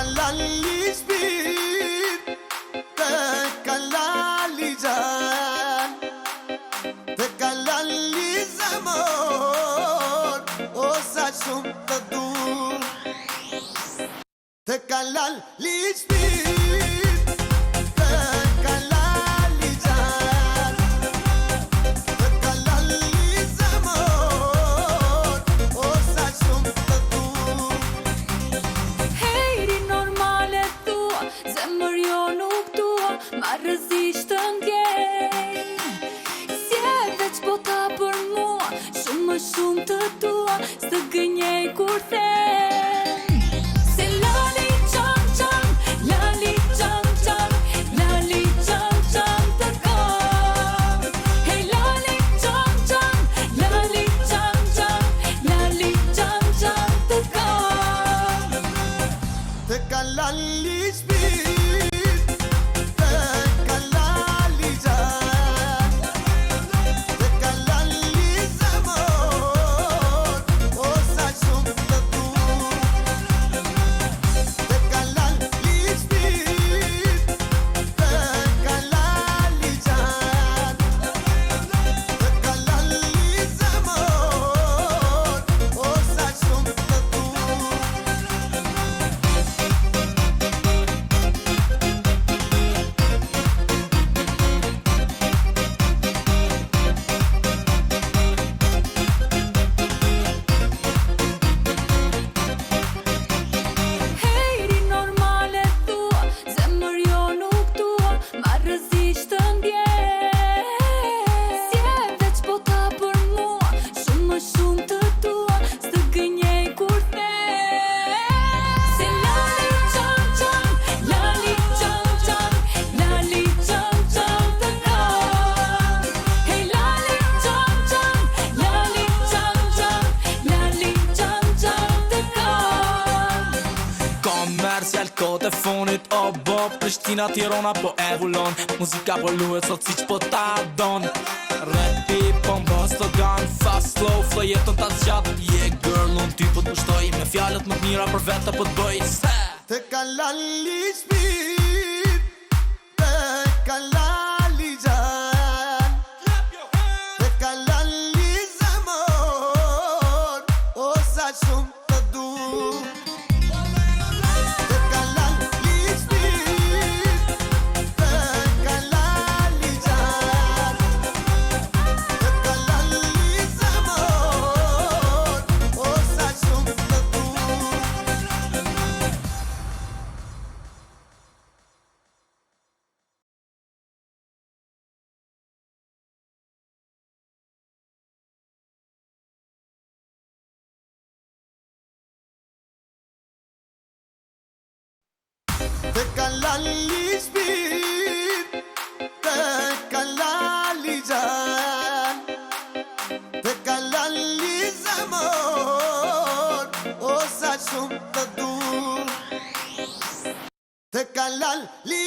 kalali shpirt, të kalali gjan, të kalali zemër, o sa shumë të du. Të kalali shpirt, të kalali gjan, të kalali zemër, o sa shumë të du. Hejri normale thua, zemër jo nuk tua, ma rëzisht të ndjej. Si e veç bota për mua, shumë më shumë të tua, së gënjej kur them. Se lali qam qam, lali qam qam, lali qam qam të kam. Hej lali qam qam, lali qam qam, lali qam qam të kam. Të kalali shpirt, të kalali gjan, të kalali zemër, o sa shumë të du. Të kalali shpirt, të kalali gjan, të kalali zemër, o sa shumë të du. Hejri normale thua, zemër jo nuk tua, ma rëzisht të ndjej. Si e veç bota për mua, shumë më shumë të tua, së gënjej kur them. Se lali qam qam, lali qam qam, lali qam qam të kam. Hej lali qam qam, lali qam qam, lali qam qam të kam. Komercial kote fonit o bo Prishtina Tirana po evullon Muzika po luhet sot si që po ta don Rapi po mba slogan Fast slow flow jeton ta zgjat Yeah girl unë ty po t'mushtoj Me fjallet më t'mira për vete po t'bëj Se Të kalali shpirt, të kalali gjan, të kalali zemër, o sa shumë të du. Të kalali shpirt, të kalali gjan, të kalali zemër, o sa shumë të du. Të kalali shpirt, të kalali gjan, të kalali zemër, o sa shumë të du. Të kalali